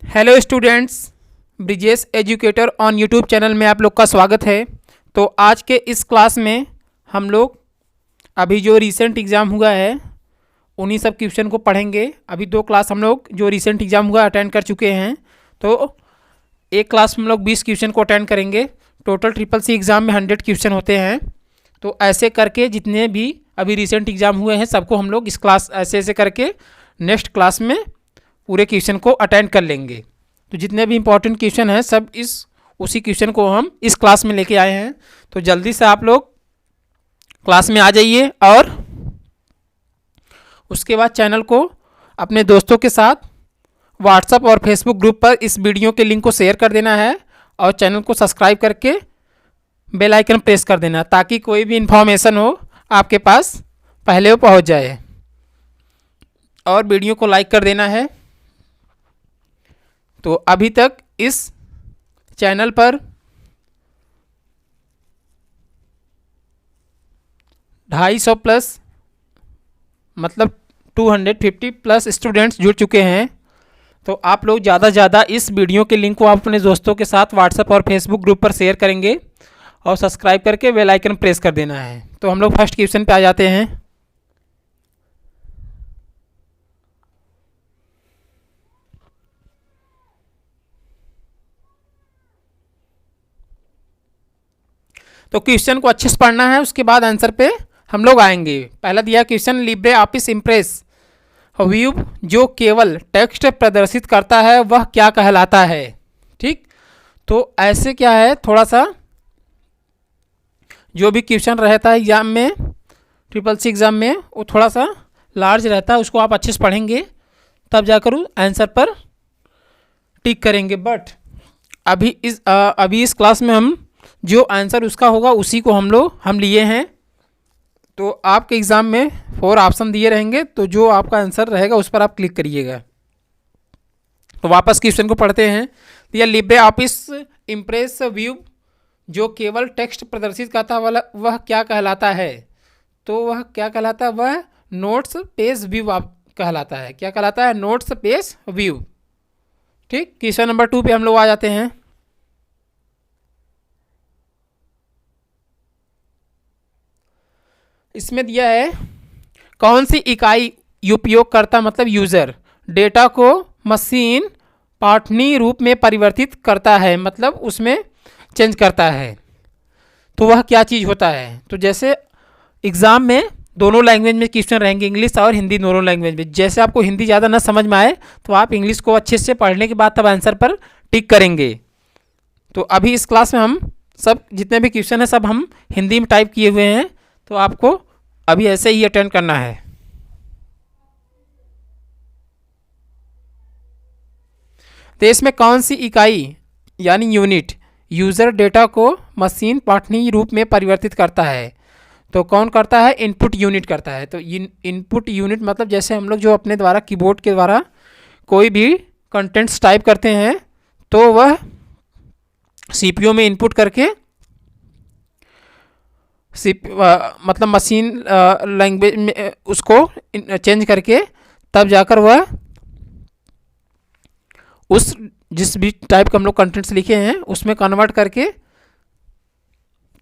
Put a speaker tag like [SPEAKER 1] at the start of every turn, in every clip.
[SPEAKER 1] Hello students, Brijesh educator on YouTube channel में आप लोग का स्वागत है। तो आज के इस क्लास में हम लोग अभी जो रीसेंट एग्ज़ाम हुआ है उन्हीं सब क्वेश्चन को पढ़ेंगे। अभी दो क्लास हम लोग जो रीसेंट एग्ज़ाम हुआ अटेंड कर चुके हैं, तो एक क्लास में हम लोग 20 क्वेश्चन को अटेंड करेंगे। टोटल ट्रिपल सी एग्ज़ाम में 100 क्वेश्चन होते हैं। तो ऐसे करके जितने भी अभी रीसेंट एग्ज़ाम हुए हैं सबको हम लोग इस क्लास ऐसे ऐसे करके नेक्स्ट क्लास में पूरे क्वेश्चन को अटेंड कर लेंगे। तो जितने भी इंपॉर्टेंट क्वेश्चन हैं सब उसी क्वेश्चन को हम इस क्लास में लेके आए हैं। तो जल्दी से आप लोग क्लास में आ जाइए और उसके बाद चैनल को अपने दोस्तों के साथ व्हाट्सएप और फेसबुक ग्रुप पर इस वीडियो के लिंक को शेयर कर देना है और चैनल को सब्सक्राइब करके बेल आइकन प्रेस कर देना ताकि कोई भी इंफॉर्मेशन हो आपके पास पहले वो पहुंच जाए। और वीडियो को लाइक कर देना है। तो अभी तक इस चैनल पर 250 प्लस मतलब 250 प्लस स्टूडेंट्स जुड़ चुके हैं। तो आप लोग ज़्यादा से ज़्यादा इस वीडियो के लिंक को आप अपने दोस्तों के साथ व्हाट्सएप और फेसबुक ग्रुप पर शेयर करेंगे और सब्सक्राइब करके बेल आइकन प्रेस कर देना है। तो हम लोग फर्स्ट क्वेश्चन पे आ जाते हैं। तो क्वेश्चन को अच्छे से पढ़ना है, उसके बाद आंसर पे हम लोग आएंगे। पहला दिया question, Libre office impress view जो केवल टेक्स्ट प्रदर्शित करता है वह क्या कहलाता है। ठीक, तो ऐसे क्या है, थोड़ा सा जो भी क्वेश्चन रहता है एग्जाम में, ट्रिपल सी एग्ज़ाम में, वो थोड़ा सा लार्ज रहता है। उसको आप अच्छे से पढ़ेंगे तब जाकर आंसर पर टिक करेंगे। बट अभी इस क्लास में हम जो आंसर उसका होगा उसी को हम लिए हैं। तो आपके एग्ज़ाम में 4 ऑप्शन दिए रहेंगे, तो जो आपका आंसर रहेगा उस पर आप क्लिक करिएगा। तो वापस क्वेश्चन को पढ़ते हैं। यह लिब्रे ऑफिस इम्प्रेस व्यू जो केवल टेक्स्ट प्रदर्शित करता वाला वह क्या कहलाता है। तो वह क्या कहलाता है, वह नोट्स पेज व्यू कहलाता है। क्या कहलाता है, नोट्स पेज व्यू। ठीक, क्वेश्चन नंबर 2 पे हम लोग आ जाते हैं। इसमें दिया है कौन सी इकाई उपयोगकर्ता मतलब यूज़र डेटा को मशीन पाठनीय रूप में परिवर्तित करता है, मतलब उसमें चेंज करता है। तो वह क्या चीज़ होता है। तो जैसे एग्ज़ाम में दोनों लैंग्वेज में क्वेश्चन रहेंगे, इंग्लिश और हिंदी दोनों लैंग्वेज में। जैसे आपको हिंदी ज़्यादा ना समझ में आए तो आप इंग्लिश को अच्छे से पढ़ने के बाद तब आंसर पर टिक करेंगे। तो अभी इस क्लास में हम सब जितने भी क्वेश्चन हैं सब हम हिंदी में टाइप किए हुए हैं, तो आपको अभी ऐसे ही अटेंड करना है। तो इसमें कौन सी इकाई यानी यूनिट यूज़र डेटा को मशीन पाठनीय रूप में परिवर्तित करता है। तो कौन करता है, इनपुट यूनिट करता है। तो इनपुट यूनिट मतलब जैसे हम लोग जो अपने द्वारा कीबोर्ड के द्वारा कोई भी कंटेंट्स टाइप करते हैं तो वह सीपीयू में इनपुट करके मतलब मशीन लैंग्वेज में उसको चेंज करके तब जाकर वह उस जिस भी टाइप का हम लोग कंटेंट्स लिखे हैं उसमें कन्वर्ट करके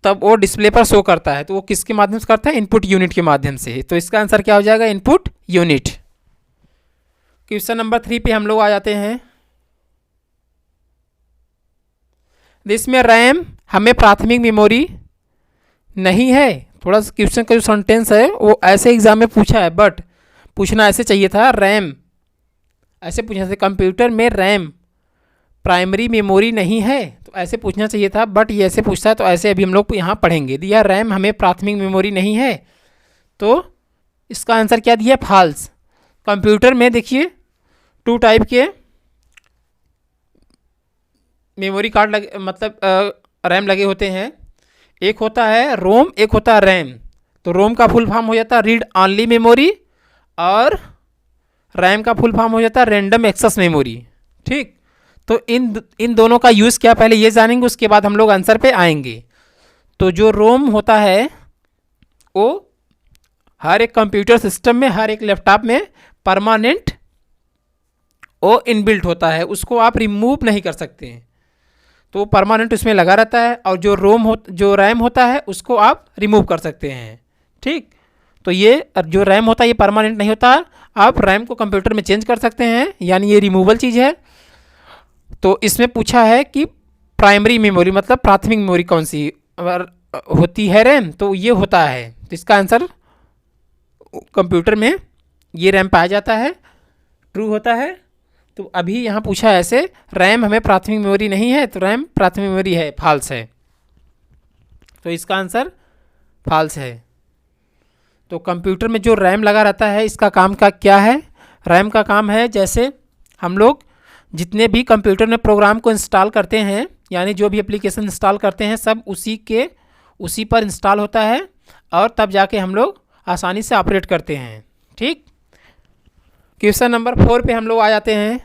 [SPEAKER 1] तब वो डिस्प्ले पर शो करता है। तो वो किसके माध्यम से करता है, इनपुट यूनिट के माध्यम से। तो इसका आंसर क्या हो जाएगा, इनपुट यूनिट। क्वेश्चन नंबर 3 पे हम लोग आ जाते हैं। इसमें रैम हमें प्राथमिक मेमोरी नहीं है। थोड़ा सा क्वेश्चन का जो सेंटेंस है वो ऐसे एग्जाम में पूछा है, बट पूछना ऐसे चाहिए था, रैम ऐसे पूछना चाहिए, कंप्यूटर में रैम प्राइमरी मेमोरी नहीं है, तो ऐसे पूछना चाहिए था। बट ये ऐसे पूछता है, तो ऐसे अभी हम लोग यहाँ पढ़ेंगे। दिया रैम हमें प्राथमिक मेमोरी नहीं है, तो इसका आंसर क्या दिया, फॉल्स। कंप्यूटर में देखिए 2 टाइप के मेमोरी कार्ड लगे मतलब रैम लगे होते हैं। एक होता है रोम, एक होता है रैम। तो रोम का फुल फॉर्म हो जाता है रीड ऑनली मेमोरी और रैम का फुल फॉर्म हो जाता है रैंडम एक्सेस मेमोरी। ठीक, तो इन दोनों का यूज़ क्या पहले ये जानेंगे, उसके बाद हम लोग आंसर पे आएंगे। तो जो रोम होता है वो हर एक कंप्यूटर सिस्टम में, हर एक लैपटॉप में परमानेंट वो इनबिल्ट होता है, उसको आप रिमूव नहीं कर सकते हैं, तो वो परमानेंट उसमें लगा रहता है। और जो रैम होता है उसको आप रिमूव कर सकते हैं। ठीक, तो ये जो रैम होता है ये परमानेंट नहीं होता, आप रैम को कंप्यूटर में चेंज कर सकते हैं, यानी ये रिमूवल चीज़ है। तो इसमें पूछा है कि प्राइमरी मेमोरी मतलब प्राथमिक मेमोरी कौन सी होती है, रैम, तो ये होता है। तो इसका आंसर कंप्यूटर में ये रैम पाया जाता है, ट्रू होता है। तो अभी यहाँ पूछा है ऐसे, रैम हमें प्राथमिक मेमोरी नहीं है, तो रैम प्राथमिक मेमोरी है, फॉल्स है। तो इसका आंसर फॉल्स है। तो कंप्यूटर में जो रैम लगा रहता है इसका काम का क्या है? रैम का काम है, जैसे हम लोग जितने भी कंप्यूटर में प्रोग्राम को इंस्टॉल करते हैं, यानी जो भी एप्लीकेशन इंस्टॉल करते हैं सब उसी पर इंस्टॉल होता है, और तब जाके हम लोग आसानी से ऑपरेट करते हैं। ठीक, क्वेश्चन नंबर 4 पे हम लोग आ जाते हैं।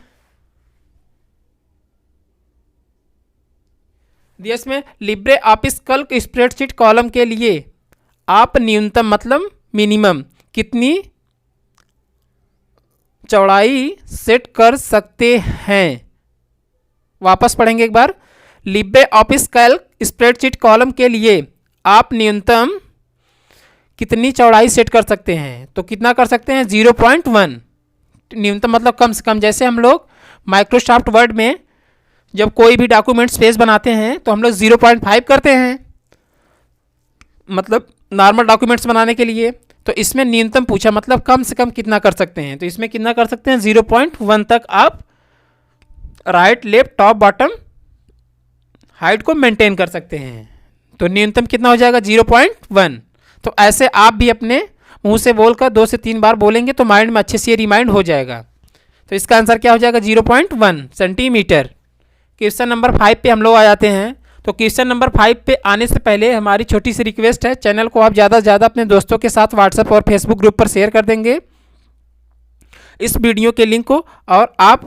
[SPEAKER 1] इसमें Libre office Calc spreadsheet column के लिए आप न्यूनतम मतलब मिनिमम कितनी चौड़ाई सेट कर सकते हैं? वापस पढ़ेंगे एक बार। LibreOffice Calc spreadsheet column के लिए आप न्यूनतम कितनी चौड़ाई सेट कर सकते हैं? तो कितना कर सकते हैं? 0.1। न्यूनतम मतलब कम से कम। जैसे हम लोग माइक्रोसॉफ्ट वर्ड में जब कोई भी डॉक्यूमेंट स्पेस बनाते हैं तो हम लोग 0.5 करते हैं, मतलब नॉर्मल डॉक्यूमेंट्स बनाने के लिए। तो इसमें न्यूनतम पूछा, मतलब कम से कम कितना कर सकते हैं। तो इसमें कितना कर सकते हैं? 0.1 तक आप right left top bottom height को मेंटेन कर सकते हैं। तो न्यूनतम कितना हो जाएगा? 0.1। तो ऐसे आप भी अपने मुंह से बोलकर 2 से 3 बार बोलेंगे तो माइंड में अच्छे से ये रिमाइंड हो जाएगा। तो इसका आंसर क्या हो जाएगा? 0.1 सेंटीमीटर। क्वेश्चन नंबर 5 पे हम लोग आ जाते हैं। तो क्वेश्चन नंबर 5 पे आने से पहले हमारी छोटी सी रिक्वेस्ट है, चैनल को आप ज़्यादा से ज़्यादा अपने दोस्तों के साथ व्हाट्सएप और फेसबुक ग्रुप पर शेयर कर देंगे इस वीडियो के लिंक को, और आप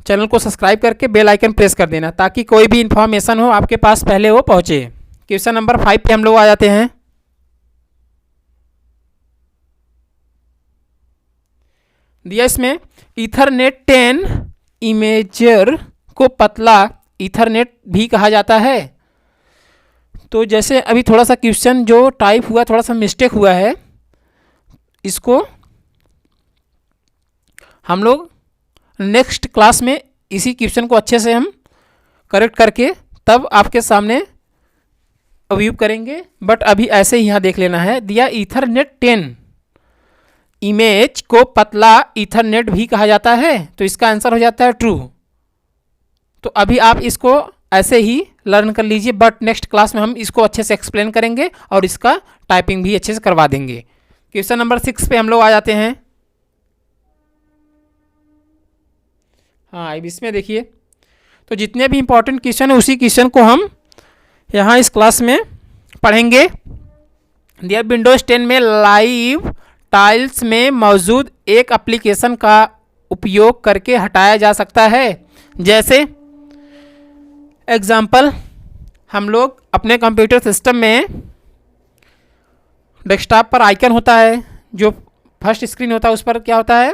[SPEAKER 1] चैनल को सब्सक्राइब करके बेल आइकन प्रेस कर देना ताकि कोई भी इंफॉर्मेशन हो आपके पास पहले वो पहुँचे। क्वेश्चन नंबर 5 पे हम लोग आ जाते हैं। दिया इसमें ईथरनेट 10 इमेजर को पतला ईथरनेट भी कहा जाता है। तो जैसे अभी थोड़ा सा क्वेश्चन जो टाइप हुआ थोड़ा सा मिस्टेक हुआ है, इसको हम लोग नेक्स्ट क्लास में इसी क्वेश्चन को अच्छे से हम करेक्ट करके तब आपके सामने व्यू करेंगे, बट अभी ऐसे ही यहाँ देख लेना है। दिया ईथरनेट 10 इमेज को पतला ईथरनेट भी कहा जाता है, तो इसका आंसर हो जाता है ट्रू। तो अभी आप इसको ऐसे ही लर्न कर लीजिए, बट नेक्स्ट क्लास में हम इसको अच्छे से एक्सप्लेन करेंगे और इसका टाइपिंग भी अच्छे से करवा देंगे। क्वेश्चन नंबर 6 पे हम लोग आ जाते हैं। हाँ, अब इसमें देखिए, तो जितने भी इंपॉर्टेंट क्वेश्चन है उसी क्वेश्चन को हम यहाँ इस क्लास में पढ़ेंगे। दिया विंडोज 10 में लाइव टाइल्स में मौजूद एक एप्लीकेशन का उपयोग करके हटाया जा सकता है। जैसे एग्जाम्पल, हम लोग अपने कंप्यूटर सिस्टम में डेस्कटॉप पर आइकन होता है, जो फर्स्ट स्क्रीन होता है उस पर क्या होता है?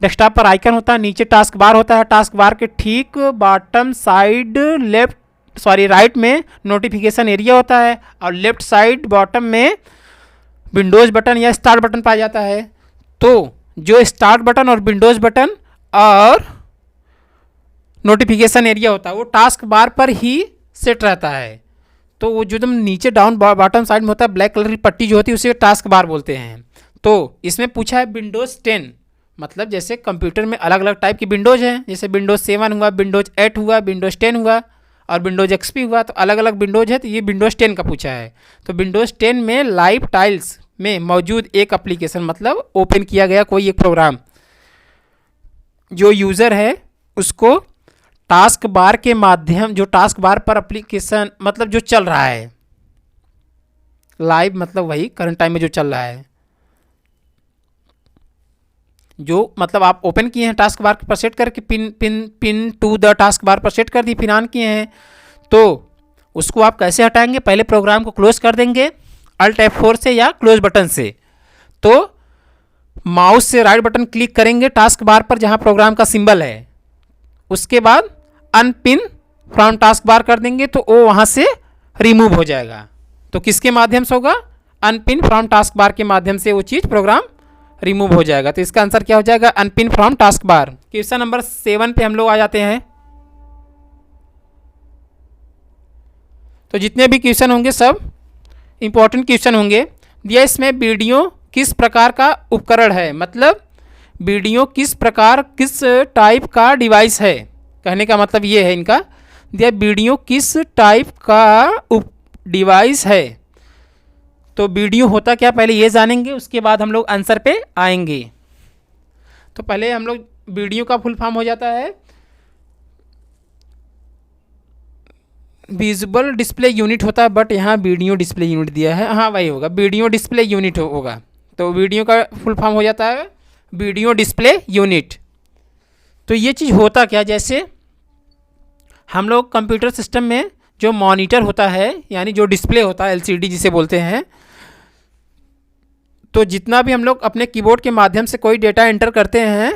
[SPEAKER 1] डेस्कटॉप पर आइकन होता है, नीचे टास्क बार होता है, टास्क बार के ठीक बॉटम साइड राइट में नोटिफिकेशन एरिया होता है, और लेफ्ट साइड बॉटम में विंडोज बटन या स्टार्ट बटन पाया जाता है। तो जो स्टार्ट बटन और विंडोज बटन और नोटिफिकेशन एरिया होता है वो टास्क बार पर ही सेट रहता है। तो वो जो एकदम नीचे डाउन बॉटम साइड में होता है ब्लैक कलर की पट्टी जो होती है उसे टास्क बार बोलते हैं। तो इसमें पूछा है विंडोज़ 10, मतलब जैसे कंप्यूटर में अलग अलग टाइप की विंडोज़ हैं, जैसे विंडोज़ 7 हुआ, विंडोज़ 8 हुआ, विंडोज़ 10 हुआ और विंडोज़ XP हुआ, तो अलग अलग विंडोज़ है। तो ये विंडोज़ 10 का पूछा है। तो विंडोज़ 10 में लाइव टाइल्स में मौजूद एक एप्लीकेशन, मतलब ओपन किया गया कोई एक प्रोग्राम, जो यूज़र है उसको टास्क बार के माध्यम, जो टास्क बार पर एप्लीकेशन मतलब जो चल रहा है, लाइव मतलब वही करंट टाइम में जो चल रहा है, जो मतलब आप ओपन किए हैं टास्क बार पर सेट करके pin to the task bar पर सेट कर दी, फिर ऑन किए हैं, तो उसको आप कैसे हटाएंगे? पहले प्रोग्राम को क्लोज कर देंगे Alt F4 से या क्लोज बटन से। तो माउस से राइट बटन क्लिक करेंगे टास्क बार पर जहाँ प्रोग्राम का सिंबल है, उसके बाद अनपिन फ्रॉम टास्क बार कर देंगे तो वो वहाँ से रिमूव हो जाएगा। तो किसके माध्यम से होगा? अनपिन फ्रॉम टास्क बार के माध्यम से वो चीज़ प्रोग्राम रिमूव हो जाएगा। तो इसका आंसर क्या हो जाएगा? Unpin from task bar. Question number 7 पे हम लोग आ जाते हैं। तो जितने भी क्वेश्चन होंगे सब इंपॉर्टेंट क्वेश्चन होंगे। दिया इसमें वीडियो किस प्रकार का उपकरण है, मतलब वीडियो किस प्रकार किस टाइप का डिवाइस है, कहने का मतलब ये है इनका। दिया वीडियो किस टाइप का डिवाइस है, तो वीडियो होता क्या पहले ये जानेंगे, उसके बाद हम लोग आंसर पे आएंगे। तो पहले हम लोग वीडियो का फुल फॉर्म हो जाता है विजुअल डिस्प्ले यूनिट होता है, बट यहाँ वीडियो डिस्प्ले यूनिट दिया है। हाँ वही होगा, वीडियो डिस्प्ले यूनिट होगा। तो वीडियो का फुल फॉर्म हो जाता है वीडियो डिस्प्ले यूनिट। तो ये चीज़ होता क्या, जैसे हम लोग कंप्यूटर सिस्टम में जो मॉनिटर होता है यानी जो डिस्प्ले होता है एलसीडी जिसे बोलते हैं, तो जितना भी हम लोग अपने कीबोर्ड के माध्यम से कोई डेटा एंटर करते हैं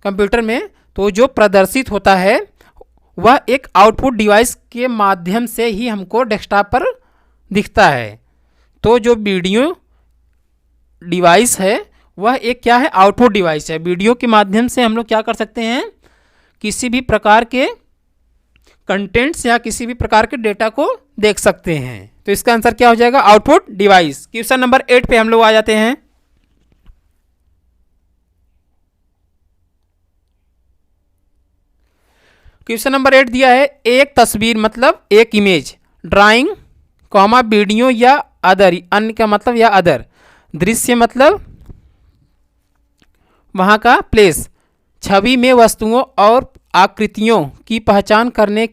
[SPEAKER 1] कंप्यूटर में, तो जो प्रदर्शित होता है वह एक आउटपुट डिवाइस के माध्यम से ही हमको डेस्कटॉप पर दिखता है। तो जो वीडियो डिवाइस है वह एक क्या है? आउटपुट डिवाइस है। वीडियो के माध्यम से हम लोग क्या कर सकते हैं? किसी भी प्रकार के कंटेंट्स या किसी भी प्रकार के डेटा को देख सकते हैं। तो इसका आंसर क्या हो जाएगा? Output device. क्वेश्चन नंबर 8 पे हम लोग आ जाते हैं। क्वेश्चन नंबर 8 दिया है एक तस्वीर मतलब एक इमेज, ड्राइंग कॉमा वीडियो या अदर, अन्य का मतलब या अदर, दृश्य मतलब वहाँ का प्लेस, छवि में वस्तुओं और आकृतियों की पहचान करने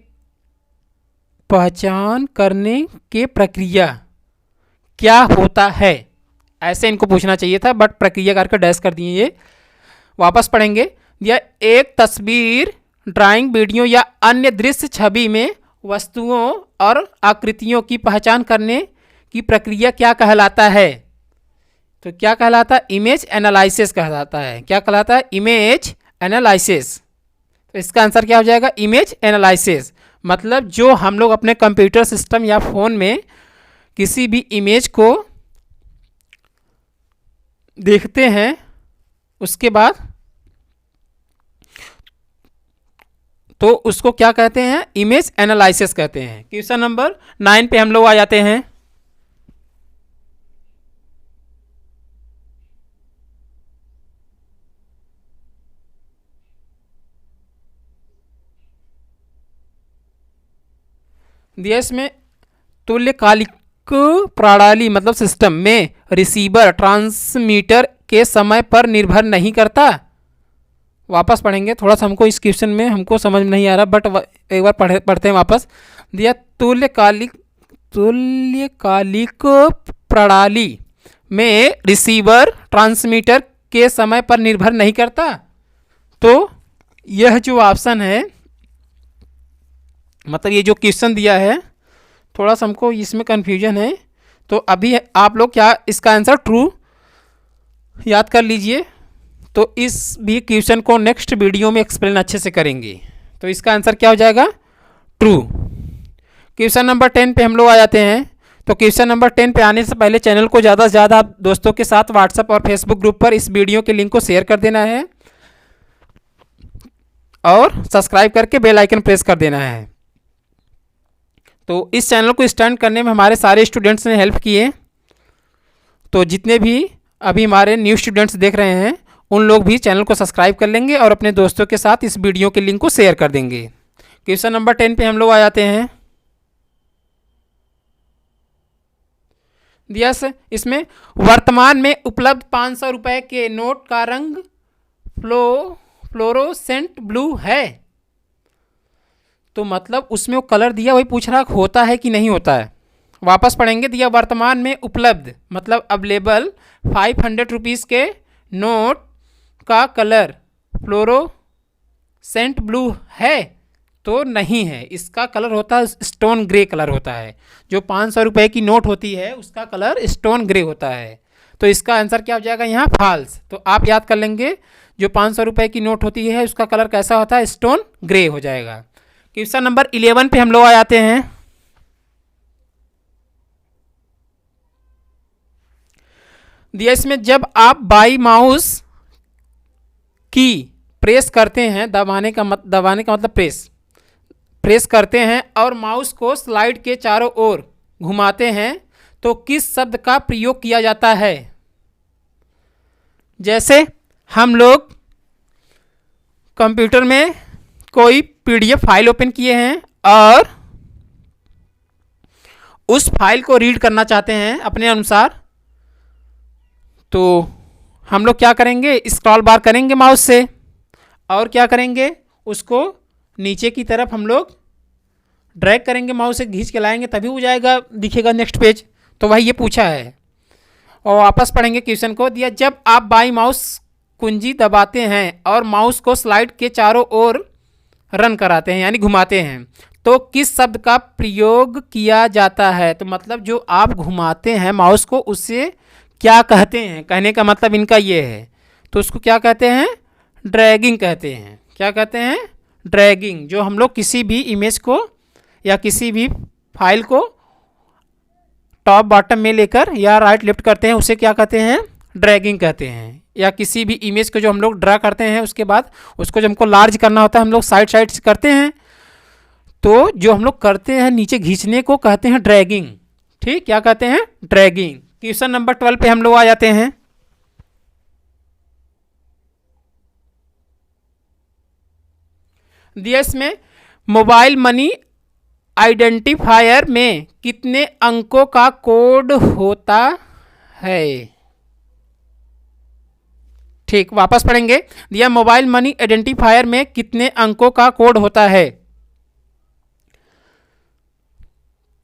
[SPEAKER 1] के प्रक्रिया क्या होता है, ऐसे इनको पूछना चाहिए था, बट प्रक्रिया करके डैश कर दिए। ये वापस पढ़ेंगे। या एक तस्वीर, ड्राइंग, वीडियो या अन्य दृश्य छवि में वस्तुओं और आकृतियों की पहचान करने की प्रक्रिया क्या कहलाता है? तो क्या कहलाता है? इमेज एनालिसिस कहलाता है। क्या कहलाता है? Image analysis. तो इसका आंसर क्या हो जाएगा? Image analysis. मतलब जो हम लोग अपने कंप्यूटर सिस्टम या फ़ोन में किसी भी इमेज को देखते हैं, उसके बाद तो उसको क्या कहते हैं? इमेज एनालिसिस कहते हैं। क्वेश्चन नंबर 9 पे हम लोग आ जाते हैं। दिया इसमें तुल्यकालिक प्रणाली मतलब सिस्टम में रिसीवर ट्रांसमीटर के समय पर निर्भर नहीं करता। वापस पढ़ेंगे, थोड़ा सा हमको इस क्वेश्चन में हमको समझ में नहीं आ रहा, बट एक बार पढ़ते हैं वापस। दिया तुल्यकालिक प्रणाली में रिसीवर ट्रांसमीटर के समय पर निर्भर नहीं करता। तो यह जो ऑप्शन है, मतलब ये जो क्वेश्चन दिया है, थोड़ा सा हमको इसमें कन्फ्यूजन है। तो अभी आप लोग क्या इसका आंसर ट्रू याद कर लीजिए। तो इस भी क्वेश्चन को नेक्स्ट वीडियो में एक्सप्लेन अच्छे से करेंगे। तो इसका आंसर क्या हो जाएगा? ट्रू। क्वेश्चन नंबर 10 पे हम लोग आ जाते हैं। तो क्वेश्चन नंबर 10 पे आने से पहले चैनल को ज़्यादा से ज़्यादा आप दोस्तों के साथ व्हाट्सएप और फेसबुक ग्रुप पर इस वीडियो के लिंक को शेयर कर देना है और सब्सक्राइब करके बेल आइकन प्रेस कर देना है। तो इस चैनल को स्टार्ट करने में हमारे सारे स्टूडेंट्स ने हेल्प की है। तो जितने भी अभी हमारे न्यू स्टूडेंट्स देख रहे हैं उन लोग भी चैनल को सब्सक्राइब कर लेंगे और अपने दोस्तों के साथ इस वीडियो के लिंक को शेयर कर देंगे। क्वेश्चन नंबर 10 पे हम लोग आ जाते हैं। दिया इसमें वर्तमान में उपलब्ध 500 रुपये के नोट का रंग फ्लोरोसेंट ब्लू है। तो मतलब उसमें वो कलर दिया वही पूछ रहा होता है कि नहीं होता है। वापस पढ़ेंगे। दिया वर्तमान में उपलब्ध मतलब अवेलेबल 500 रुपीज़ के नोट का कलर फ्लोरोसेंट ब्लू है, तो नहीं है। इसका कलर होता है स्टोन ग्रे कलर होता है। जो 500 रुपये की नोट होती है उसका कलर स्टोन ग्रे होता है। तो इसका आंसर क्या हो जाएगा यहाँ फॉल्स। तो आप याद कर लेंगे जो 500 रुपये की नोट होती है उसका कलर कैसा होता है, स्टोन ग्रे हो जाएगा। क्वेश्चन नंबर 11 पे हम लोग आ जाते हैं। दिया इसमें जब आप बाई माउस की प्रेस करते हैं, दबाने का मतलब प्रेस करते हैं और माउस को स्लाइड के चारों ओर घुमाते हैं तो किस शब्द का प्रयोग किया जाता है। जैसे हम लोग कंप्यूटर में कोई पीडीएफ फाइल ओपन किए हैं और उस फाइल को रीड करना चाहते हैं अपने अनुसार, तो हम लोग क्या करेंगे, स्क्रॉल बार करेंगे माउस से और क्या करेंगे, उसको नीचे की तरफ हम लोग ड्रैग करेंगे, माउस से खींच के लाएंगे तभी हो जाएगा, दिखेगा नेक्स्ट पेज। तो वही ये पूछा है। और वापस पढ़ेंगे क्वेश्चन को। दिया जब आप बाई माउस कुंजी दबाते हैं और माउस को स्लाइड के चारों ओर रन कराते हैं यानी घुमाते हैं तो किस शब्द का प्रयोग किया जाता है। तो मतलब जो आप घुमाते हैं माउस को उससे क्या कहते हैं, कहने का मतलब इनका ये है। तो उसको क्या कहते हैं, ड्रैगिंग कहते हैं। क्या कहते हैं, ड्रैगिंग। जो हम लोग किसी भी इमेज को या किसी भी फाइल को टॉप बॉटम में लेकर या राइट लेफ्ट करते हैं उसे क्या कहते हैं, ड्रैगिंग कहते हैं। या किसी भी इमेज को जो हम लोग ड्रा करते हैं उसके बाद उसको जब हमको लार्ज करना होता है हम लोग साइड साइड से करते हैं, तो जो हम लोग करते हैं नीचे खींचने को कहते हैं ड्रैगिंग। ठीक, क्या कहते हैं, ड्रैगिंग। क्वेश्चन नंबर 12 पे हम लोग आ जाते हैं। दिया इसमें मोबाइल मनी आइडेंटिफायर में कितने अंकों का कोड होता है। ठीक, वापस पढ़ेंगे। दिया मोबाइल मनी आइडेंटिफायर में कितने अंकों का कोड होता है।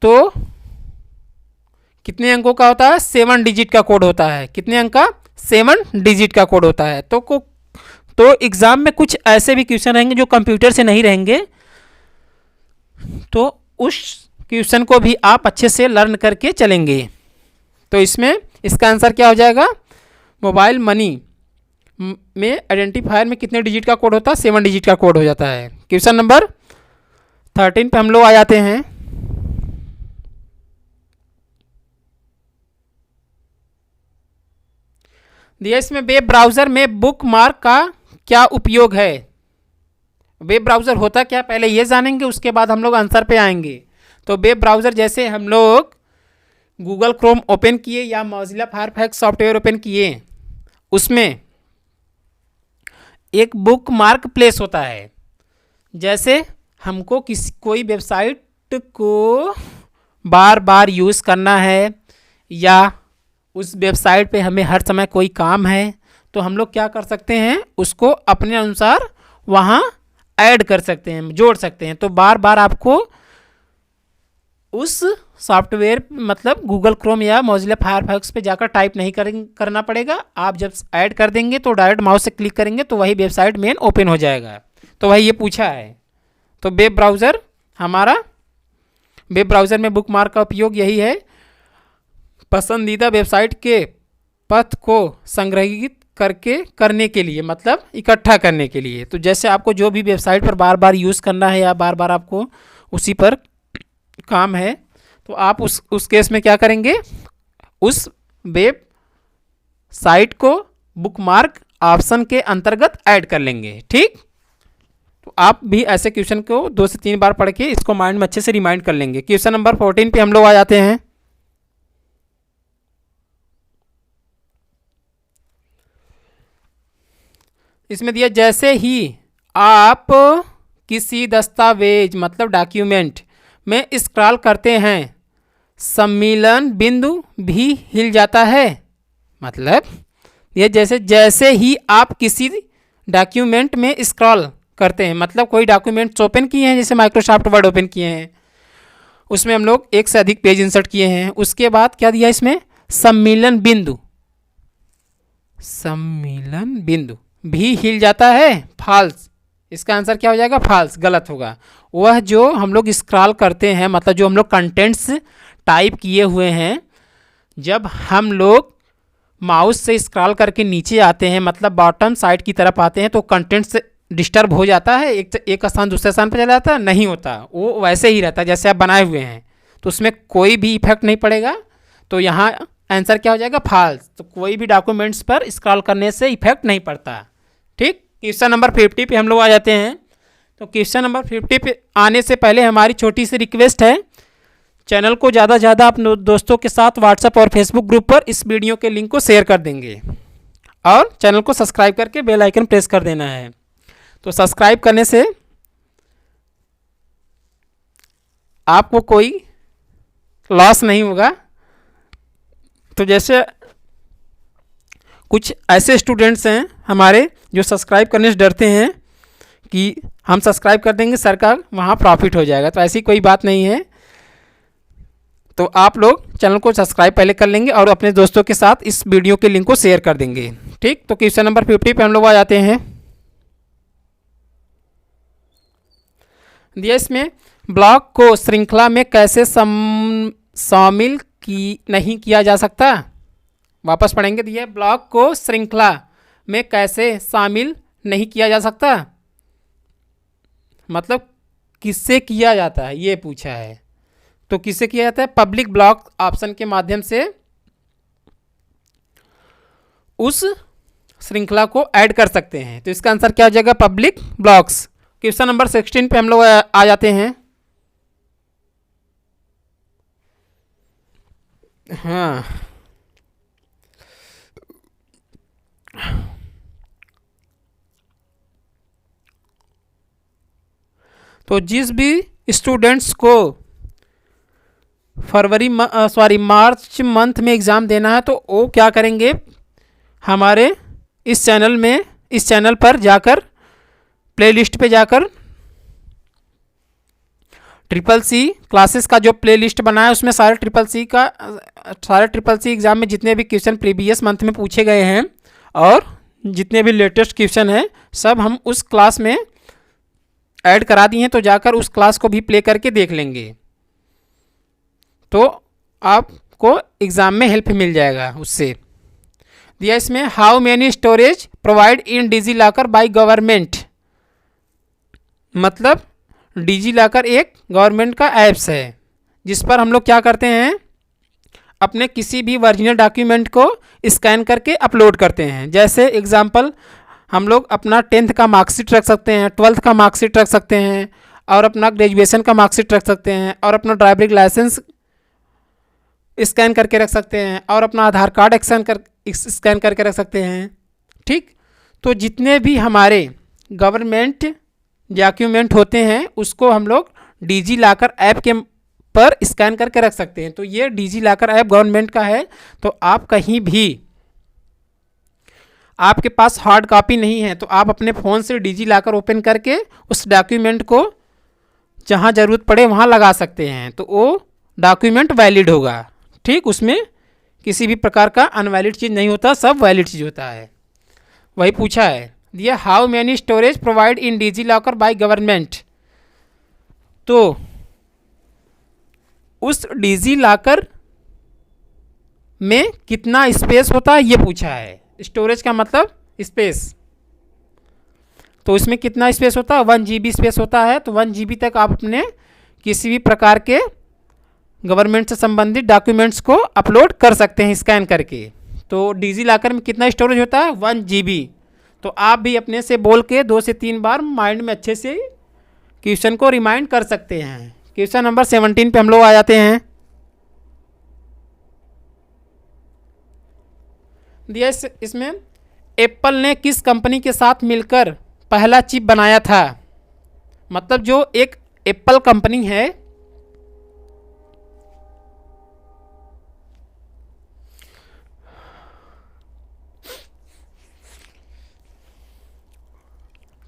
[SPEAKER 1] तो कितने अंकों का होता है, 7 डिजिट का कोड होता है। कितने अंक का, 7 डिजिट का कोड होता है। तो एग्जाम में कुछ ऐसे भी क्वेश्चन रहेंगे जो कंप्यूटर से नहीं रहेंगे, तो उस क्वेश्चन को भी आप अच्छे से लर्न करके चलेंगे। तो इसमें इसका आंसर क्या हो जाएगा, मोबाइल मनी में आइडेंटिफायर में कितने डिजिट का कोड होता है, 7 डिजिट का कोड हो जाता है। क्वेश्चन नंबर 13 पे हम लोग आ जाते हैं। दिया इसमें वेब ब्राउज़र में बुक मार्क का क्या उपयोग है। वेब ब्राउज़र होता क्या, पहले ये जानेंगे उसके बाद हम लोग आंसर पे आएंगे। तो वेब ब्राउज़र जैसे हम लोग गूगल क्रोम ओपन किए या मोज़िला फायरफॉक्स सॉफ्टवेयर ओपन किए, उसमें एक बुक मार्क प्लेस होता है। जैसे हमको कोई वेबसाइट को बार बार यूज़ करना है या उस वेबसाइट पे हमें हर समय कोई काम है, तो हम लोग क्या कर सकते हैं, उसको अपने अनुसार वहाँ ऐड कर सकते हैं, जोड़ सकते हैं। तो बार बार आपको उस सॉफ्टवेयर मतलब गूगल क्रोम या मोज़िला फायरफॉक्स पे जाकर टाइप नहीं करना पड़ेगा। आप जब ऐड कर देंगे तो डायरेक्ट माउस से क्लिक करेंगे तो वही वेबसाइट मेन ओपन हो जाएगा। तो वही ये पूछा है। तो वेब ब्राउज़र में बुक मार्क का उपयोग यही है, पसंदीदा वेबसाइट के पथ को संग्रहित करने के लिए, मतलब इकट्ठा करने के लिए। तो जैसे आपको जो भी वेबसाइट पर बार बार यूज़ करना है या बार बार आपको उसी पर काम है, तो आप उस केस में क्या करेंगे, उस वेब साइट को बुकमार्क ऑप्शन के अंतर्गत ऐड कर लेंगे। ठीक, तो आप भी ऐसे क्वेश्चन को 2 से 3 बार पढ़ के इसको माइंड में अच्छे से रिमाइंड कर लेंगे। क्वेश्चन नंबर 14 पे हम लोग आ जाते हैं। इसमें दिया जैसे ही आप किसी दस्तावेज मतलब डॉक्यूमेंट में स्क्रॉल करते हैं सम्मिलन बिंदु भी हिल जाता है। मतलब ये जैसे ही आप किसी डॉक्यूमेंट में स्क्रॉल करते हैं, मतलब कोई डॉक्यूमेंट्स ओपन किए हैं, जैसे माइक्रोसॉफ्ट वर्ड ओपन किए हैं, उसमें हम लोग एक से अधिक पेज इंसर्ट किए हैं, उसके बाद क्या दिया इसमें, सम्मिलन बिंदु भी हिल जाता है। फॉल्स, इसका आंसर क्या हो जाएगा, फॉल्स, गलत होगा। वह जो हम लोग स्क्रॉल करते हैं, मतलब जो हम लोग कंटेंट्स टाइप किए हुए हैं, जब हम लोग माउस से स्क्रॉल करके नीचे आते हैं, मतलब बॉटम साइड की तरफ आते हैं, तो कंटेंट से डिस्टर्ब हो जाता है, एक स्थान दूसरे स्थान पर चला जाता है? नहीं होता, वो वैसे ही रहता है जैसे आप बनाए हुए हैं, तो उसमें कोई भी इफेक्ट नहीं पड़ेगा। तो यहाँ आंसर क्या हो जाएगा? फॉल्स। तो कोई भी डॉक्यूमेंट्स पर स्क्रॉल करने से इफेक्ट नहीं पड़ता। ठीक, क्वेश्चन नंबर 50 पे हम लोग आ जाते हैं। तो क्वेश्चन नंबर 50 पे आने से पहले हमारी छोटी सी रिक्वेस्ट है, चैनल को ज़्यादा से ज़्यादा अपने दोस्तों के साथ व्हाट्सएप और फेसबुक ग्रुप पर इस वीडियो के लिंक को शेयर कर देंगे और चैनल को सब्सक्राइब करके बेल आइकन प्रेस कर देना है। तो सब्सक्राइब करने से आपको कोई लॉस नहीं होगा। तो जैसे कुछ ऐसे स्टूडेंट्स हैं हमारे जो सब्सक्राइब करने से डरते हैं कि हम सब्सक्राइब कर देंगे सर का वहाँ प्रॉफिट हो जाएगा, तो ऐसी कोई बात नहीं है। तो आप लोग चैनल को सब्सक्राइब पहले कर लेंगे और अपने दोस्तों के साथ इस वीडियो के लिंक को शेयर कर देंगे। ठीक, तो क्वेश्चन नंबर 50 पे हम लोग आ जाते हैं। दिया इसमें ब्लॉक को श्रृंखला में कैसे शामिल नहीं किया जा सकता? वापस पढ़ेंगे। दिया ब्लॉक को श्रृंखला में कैसे शामिल नहीं किया जा सकता, मतलब किससे किया जाता है ये पूछा है। तो किससे किया जाता है? पब्लिक ब्लॉक ऑप्शन के माध्यम से उस श्रृंखला को ऐड कर सकते हैं। तो इसका आंसर क्या हो जाएगा? Public blocks. क्वेश्चन नंबर 16 पे हम लोग आ जाते हैं। हाँ, तो जिस भी स्टूडेंट्स को मार्च मंथ में एग्ज़ाम देना है, तो वो क्या करेंगे? हमारे इस चैनल पर जाकर प्लेलिस्ट पे जाकर CCC क्लासेस का जो प्लेलिस्ट बना है उसमें सारे CCC एग्ज़ाम में जितने भी क्वेश्चन प्रीवियस मंथ में पूछे गए हैं और जितने भी लेटेस्ट क्वेश्चन हैं सब हम उस क्लास में ऐड करा दिए हैं। तो जाकर उस क्लास को भी प्ले करके देख लेंगे, तो आपको एग्ज़ाम में हेल्प मिल जाएगा उससे। दिया इसमें how many storage provide in DigiLocker by government, मतलब डिजी लॉकर एक गवर्नमेंट का ऐप्स है जिस पर हम लोग क्या करते हैं? अपने किसी भी ओरिजिनल डॉक्यूमेंट को स्कैन करके अपलोड करते हैं। जैसे एग्जांपल हम लोग अपना 10th का मार्कशीट रख सकते हैं, 12th का मार्कशीट रख सकते हैं और अपना ग्रेजुएशन का मार्कशीट रख सकते हैं और अपना ड्राइविंग लाइसेंस स्कैन करके रख सकते हैं और अपना आधार कार्ड स्कैन करके रख सकते हैं। ठीक, तो जितने भी हमारे गवर्नमेंट डॉक्यूमेंट होते हैं उसको हम लोग डिजी लॉकर ऐप के पर स्कैन करके रख सकते हैं। तो ये डिजी लॉकर ऐप गवर्नमेंट का है, तो आप कहीं भी आपके पास हार्ड कॉपी नहीं है तो आप अपने फ़ोन से डिजी लॉकर ओपन करके उस डॉक्यूमेंट को जहाँ ज़रूरत पड़े वहाँ लगा सकते हैं, तो वो डॉक्यूमेंट वैलिड होगा। ठीक, उसमें किसी भी प्रकार का अनवैलिड चीज़ नहीं होता, सब वैलिड चीज़ होता है। वही पूछा है। दिया how many storage provide in DigiLocker by government, तो उस डिजी लॉकर में कितना स्पेस होता है ये पूछा है। स्टोरेज का मतलब स्पेस, तो इसमें कितना स्पेस होता है? 1 GB स्पेस होता है। तो 1 GB तक आप अपने किसी भी प्रकार के गवर्नमेंट से संबंधित डॉक्यूमेंट्स को अपलोड कर सकते हैं स्कैन करके। तो डिजी लॉकर में कितना स्टोरेज होता है? 1 GB। तो आप भी अपने से बोल के 2 से 3 बार माइंड में अच्छे से क्वेश्चन को रिमाइंड कर सकते हैं। क्वेश्चन नंबर 17 पे हम लोग आ जाते हैं। दिया इसमें एप्पल ने किस कंपनी के साथ मिलकर पहला चिप बनाया था, मतलब जो एक एप्पल कंपनी है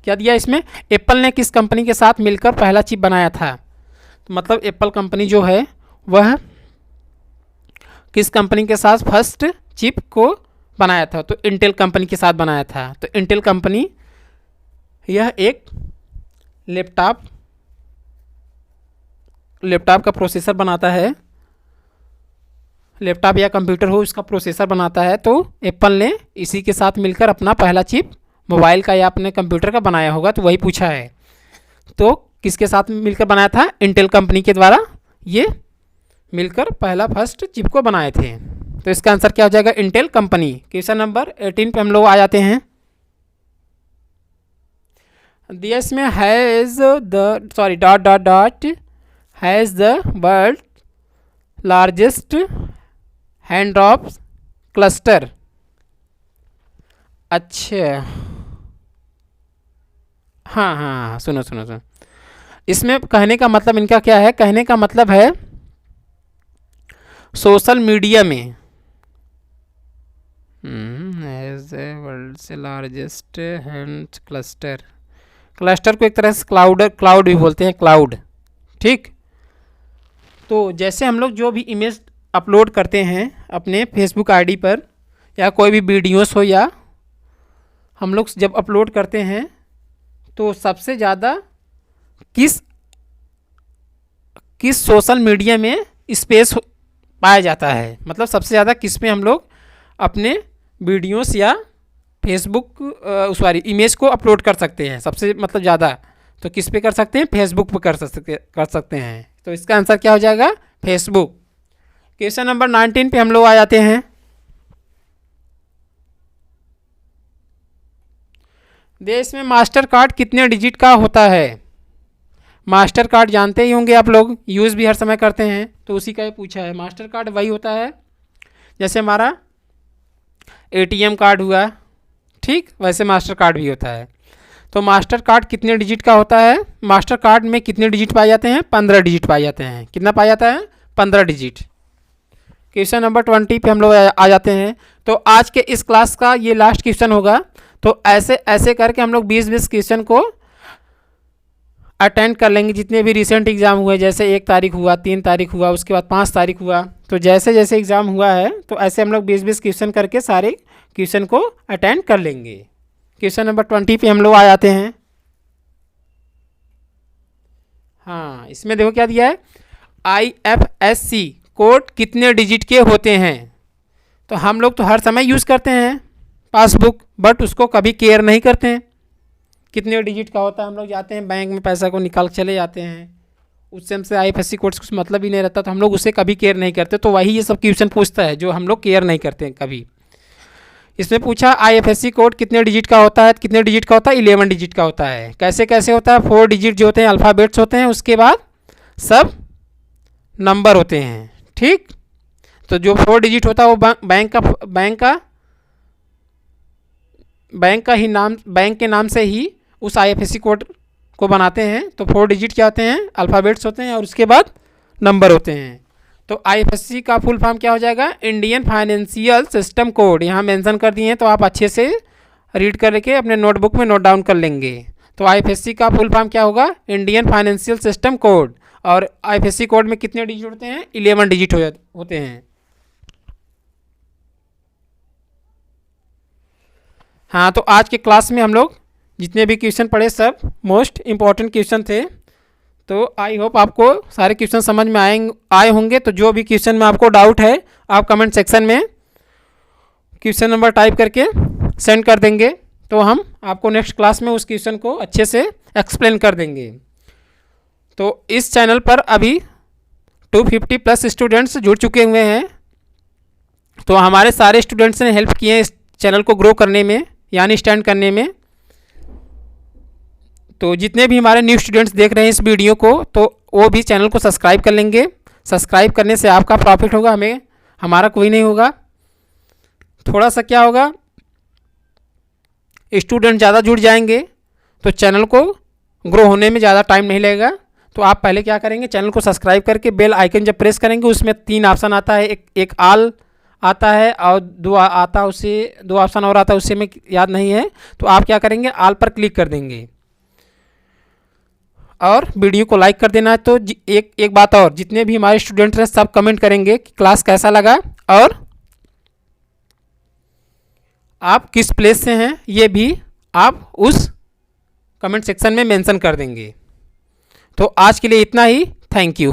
[SPEAKER 1] क्या दिया इसमें? एप्पल ने किस कंपनी के साथ मिलकर पहला चिप बनाया था, तो मतलब एप्पल कंपनी जो है वह किस कंपनी के साथ फर्स्ट चिप को बनाया था? तो इंटेल कंपनी के साथ बनाया था। तो इंटेल कंपनी यह एक लैपटॉप का प्रोसेसर बनाता है लैपटॉप या कंप्यूटर हो उसका प्रोसेसर बनाता है, तो एप्पल ने इसी के साथ मिलकर अपना पहला चिप मोबाइल का या अपने कंप्यूटर का बनाया होगा, तो वही पूछा है। तो किसके साथ मिलकर बनाया था? इंटेल कंपनी के द्वारा ये मिलकर पहला फर्स्ट चिप को बनाए थे। तो इसका आंसर क्या हो जाएगा? Intel company. क्वेश्चन नंबर 18 पे हम लोग आ जाते हैं। दिया इसमें has the dot dot dot has the world largest hand drop cluster. अच्छा, हाँ, सुनो सुनो सुनो, इसमें कहने का मतलब इनका क्या है? कहने का मतलब है सोशल मीडिया में एज ए वर्ल्ड से लार्जेस्ट हैंड क्लस्टर। क्लस्टर को एक तरह से क्लाउड भी बोलते हैं, क्लाउड, ठीक। तो जैसे हम लोग जो भी इमेज अपलोड करते हैं अपने फेसबुक आईडी पर, या कोई भी वीडियोस हो, या हम लोग जब अपलोड करते हैं तो सबसे ज़्यादा किस सोशल मीडिया में स्पेस पाया जाता है? मतलब सबसे ज़्यादा किस में हम लोग अपने वीडियोस या फेसबुक इमेज को अपलोड कर सकते हैं? सबसे मतलब ज़्यादा तो किस पे कर सकते हैं? फेसबुक पे कर सकते हैं। तो इसका आंसर क्या हो जाएगा? फेसबुक। क्वेश्चन नंबर 19 पे हम लोग आ जाते हैं। देश में मास्टर कार्ड कितने डिजिट का होता है? मास्टर कार्ड जानते ही होंगे आप लोग, यूज़ भी हर समय करते हैं, तो उसी का ही पूछा है। मास्टर कार्ड वही होता है जैसे हमारा एटीएम कार्ड हुआ, ठीक, वैसे मास्टर कार्ड भी होता है। तो मास्टर कार्ड कितने डिजिट का होता है? मास्टर कार्ड में कितने डिजिट पाए जाते हैं? 15 डिजिट पाए जाते हैं। कितना पाया जाता है? 15 डिजिट। क्वेश्चन नंबर 20 पे हम लोग आ जाते हैं। तो आज के इस क्लास का ये लास्ट क्वेश्चन होगा। तो ऐसे ऐसे करके हम लोग 20-20 क्वेश्चन को अटेंड कर लेंगे, जितने भी रिसेंट एग्ज़ाम हुए, जैसे 1 तारीख हुआ, 3 तारीख हुआ, उसके बाद 5 तारीख हुआ। तो जैसे जैसे एग्ज़ाम हुआ है तो ऐसे हम लोग 20-20 क्वेश्चन करके सारे क्वेश्चन को अटेंड कर लेंगे। क्वेश्चन नंबर 20 पे हम लोग आ जाते हैं। हाँ, इसमें देखो क्या दिया है, IFSC कोड कितने डिजिट के होते हैं? तो हम लोग तो हर समय यूज़ करते हैं पासबुक, बट उसको कभी केयर नहीं करते हैं कितने डिजिट का होता है। हम लोग जाते हैं बैंक में, पैसा को निकाल चले जाते हैं, उससे हमसे IFSC कोड कुछ मतलब ही नहीं रहता, तो हम लोग उसे कभी केयर नहीं करते। तो वही ये सब क्वेश्चन पूछता है जो हम लोग केयर नहीं करते हैं कभी। इसमें पूछा IFSC कोड कितने डिजिट का होता है? कितने डिजिट का होता है? 11 डिजिट का होता है। कैसे कैसे होता है? 4 डिजिट जो होते हैं अल्फ़ाबेट्स होते हैं, उसके बाद सब नंबर होते हैं, ठीक। तो जो 4 डिजिट होता है वो बैंक के नाम से ही उस IFSC कोड को बनाते हैं। तो 4 डिजिट क्या होते हैं? अल्फ़ाबेट्स होते हैं, और उसके बाद नंबर होते हैं। तो IFSC का फुल फॉर्म क्या हो जाएगा? Indian financial system code. यहाँ मेंशन कर दिए हैं, तो आप अच्छे से रीड करके अपने नोटबुक में नोट डाउन कर लेंगे। तो IFSC का फुल फॉर्म क्या होगा? Indian financial system code. और IFSC कोड में कितने डिजिट होते हैं? 11 डिजिट होते हैं। हाँ, तो आज के क्लास में हम लोग जितने भी क्वेश्चन पढ़े सब मोस्ट इम्पॉर्टेंट क्वेश्चन थे। तो आई होप आपको सारे क्वेश्चन समझ में आए होंगे। तो जो भी क्वेश्चन में आपको डाउट है आप कमेंट सेक्शन में क्वेश्चन नंबर टाइप करके सेंड कर देंगे, तो हम आपको नेक्स्ट क्लास में उस क्वेश्चन को अच्छे से एक्सप्लेन कर देंगे। तो इस चैनल पर अभी 250 प्लस स्टूडेंट्स जुड़ चुके हुए हैं। तो हमारे सारे स्टूडेंट्स ने हेल्प किए इस चैनल को ग्रो करने में, यानी स्टैंड करने में। तो जितने भी हमारे न्यू स्टूडेंट्स देख रहे हैं इस वीडियो को, तो वो भी चैनल को सब्सक्राइब कर लेंगे। सब्सक्राइब करने से आपका प्रॉफिट होगा, हमारा कोई नहीं होगा। थोड़ा सा क्या होगा, स्टूडेंट ज़्यादा जुड़ जाएंगे तो चैनल को ग्रो होने में ज़्यादा टाइम नहीं लगेगा। तो आप पहले क्या करेंगे, चैनल को सब्सक्राइब करके बेल आइकन जब प्रेस करेंगे उसमें 3 ऑप्शन आता है। एक आल आता है और 2 आता है, उससे 2 ऑप्शन और आता है, उससे में याद नहीं है। तो आप क्या करेंगे, आल पर क्लिक कर देंगे और वीडियो को लाइक कर देना है। तो एक बात और, जितने भी हमारे स्टूडेंट्स हैं सब कमेंट करेंगे कि क्लास कैसा लगा और आप किस प्लेस से हैं, ये भी आप उस कमेंट सेक्शन में मेंशन कर देंगे। तो आज के लिए इतना ही। Thank you.